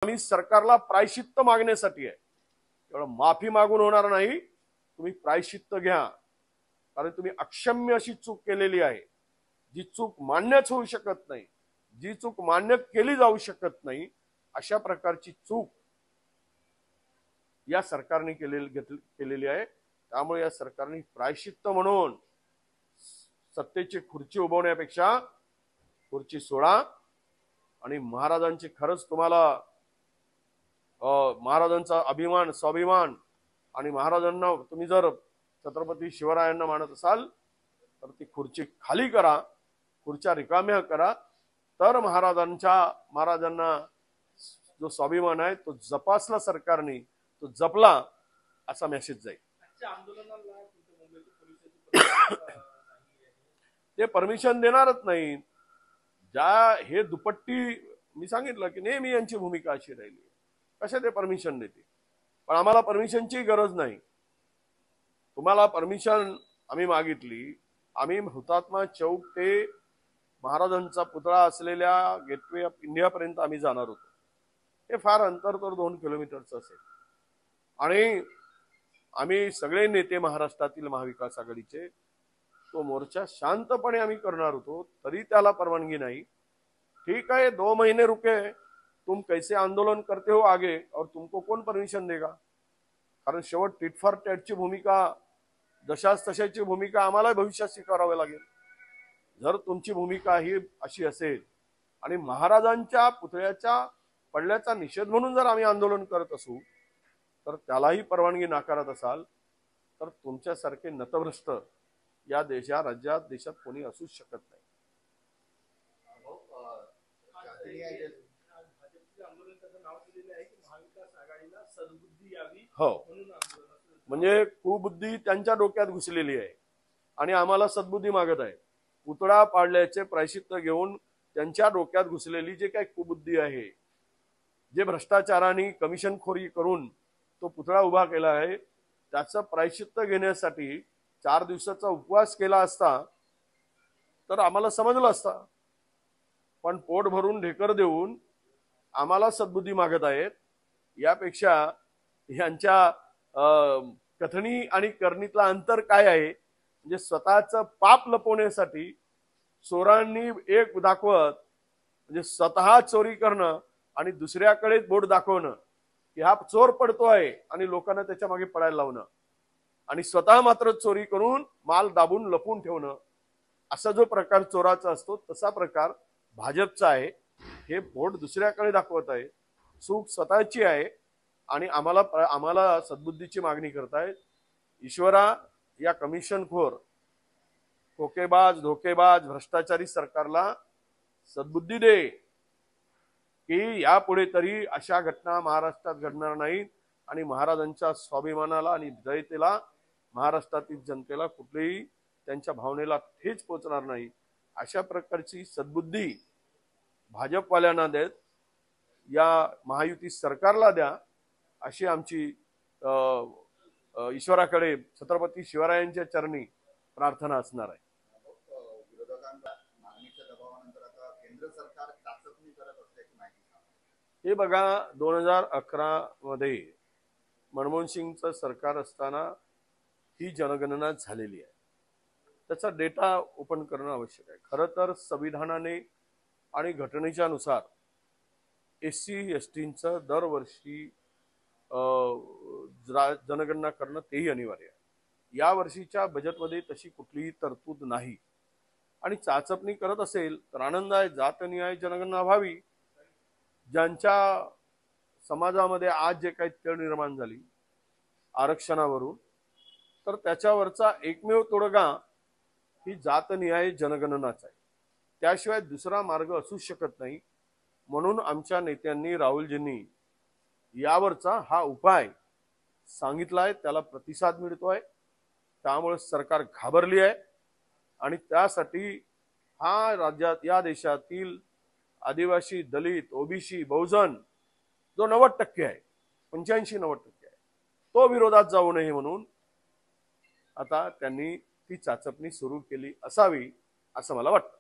आम्ही सरकारला प्रायश्चित्त मागण्यासाठी आहे। एवढं माफी मागून होणार नाही, तुम्ही प्रायश्चित्त घ्या, कारण तुम्ही अक्षम्य अशी चूक केलेली आहे, जी चूक मान्यच होऊ शकत नाही, जी चूक मान्य केली जाऊ शकत नाही, अशा प्रकारची चूक या सरकारने केलेली आहे। त्यामुळे या सरकारने प्रायश्चित्त म्हणून सत्तेची खुर्ची उभवण्यापेक्षा खुर्ची सोडा आणि महाराजांची खरंच तुम्हाला महाराजांचा अभिमान स्वाभिमान आणि महाराजांना तुम्ही जर छत्रपती शिवरायांना मानत असाल तर ती खुर्ची खाली करा, खुर्च्या रिकाम्या करा, तर महाराजांना जो स्वाभिमान आहे तो जपासला सरकारने, तो जपला असा मेसेज जाईल। ते परमिशन देणारच नाही। ज्या हे दुपट्टी मी सांगितलं की नेहमी यांची भूमिका अशी राहिली, कशा ते परमिशन देते, पण आम्हाला परमिशनची गरज नाही। तुम्हाला परमिशन आम्ही मागितली, आम्ही हुतात्मा चौक ते महाराजांचा पुतळा असलेल्या गेटवे ऑफ इंडिया पर्यंत आम्ही जाणार होतो। हे फार अंतर तर 2 किलोमीटरचं असेल आणि आम्ही सगळे नेते महाराष्ट्रातील महाविकास आघाडीचे तो मोर्चा शांतपणे आम्ही करणार होतो, तरी त्याला परवानगी नाही। ठीक है, 2 महीने रुके, तुम कैसे आंदोलन करते हो आगे और तुमको कौन परमिशन देगा? कारण शेवट टिट फॉर टॅटची भूमिका, जशाच तशाची भूमिका आम्हाला भविष्यात स्वीकारावी लागेल। जर तुमची भूमिका ही अशी असेल आणि महाराजांच्या पुतळ्याच्या पडल्याचा निषेध म्हणून जर आम्ही आंदोलन करत असू तर त्यालाही परवानगी नाकारत असाल तर तुमच्यासारखे नतभ्रष्ट या राज्यात देशात कोणी असू शकत नाही। हो, म्हणजे कुबुद्धी त्यांच्या डोक्यात घुसलेली आहे आणि आम्हाला सद्बुद्धी मागत आहे। पुतळा पाडल्याचे प्रायश्चित्त घेऊन त्यांच्या डोक्यात घुसलेली जे काही कुबुद्धी आहे, जे भ्रष्टाचाराने कमिशनखोरी करून तो पुतळा उभा केला आहे, त्याचं प्रायश्चित्त घेण्यासाठी 4 दिवसाचा उपवास केला असता तर आम्हाला समजलं असतं, पण पोट भरून ढेकर देऊन आम्हाला सद्बुद्धी मागत आहेत। यापेक्षा यांच्या कथनी आणि करणीतला अंतर काय आहे, म्हणजे स्वतःचं पाप लपवण्यासाठी चोरांनी एक दाखवत, म्हणजे स्वतः चोरी करणं आणि दुसऱ्याकडे बोट दाखवणं की हा चोर पडतोय आणि लोकांना त्याच्या मागे पळायला लावणं, आणि स्वतः मात्र चोरी करून माल दाबून लपून ठेवणं, असा जो प्रकार चोराचा असतो तसा प्रकार भाजपचा आहे। हे बोट दुसऱ्याकडे दाखवत आहे, चूक स्वतःची आहे आणि आम्हाला सद्बुद्धीची मागणी करतायत। ईश्वरा, या कमिशनखोर, खोकेबाज, धोकेबाज, भ्रष्टाचारी सरकारला सद्बुद्धी दे की यापुढे तरी अशा घटना महाराष्ट्रात घडणार नाहीत आणि महाराजांच्या स्वाभिमानाला आणि जयतेला, महाराष्ट्रातील जनतेला कुठलेही त्यांच्या भावनेला ठेच पोचणार नाही, अशा प्रकारची सद्बुद्धी भाजपवाल्यांना देत या महायुती सरकारला द्या, अशी आमची ईश्वराकडे छत्रपती शिवरायांच्या चरणी प्रार्थना असणार आहे। हे बघा, 2011 मध्ये मनमोहन सिंगचं सरकार असताना ही जनगणना झालेली आहे, त्याचा डेटा ओपन करणं आवश्यक आहे। खरं तर संविधानाने आणि घटनेच्या नुसार SC STंचं दरवर्षी जनगणना करणं तेही अनिवार्य आहे। या वर्षीच्या बजेटमध्ये तशी कुठलीही तरतूद नाही आणि चाचपणी करत असेल तर आनंद आहे। जातनिहाय जनगणना व्हावी, ज्यांच्या समाजामध्ये आज जे काही तेढ निर्माण झाली आरक्षणावरून, तर त्याच्यावरचा एकमेव तोडगा ही जातनिहाय जनगणनाच आहे, त्याशिवाय दुसरा मार्ग असू शकत नाही। म्हणून आमच्या नेत्यांनी, राहुलजींनी यावरचा हा उपाय सांगितलाय, त्याला प्रतिसाद मिळतोय, त्यामुळे सरकार घाबरली आहे आणि त्यासाठी हा राज्यात, या देशातील आदिवासी, दलित, ओबीसी, बहुजन जो 90% आहे, 85-90% आहे, तो विरोधात जाऊ नये म्हणून आता त्यांनी ती चाचपणी सुरू केली असावी असं मला वाटतं।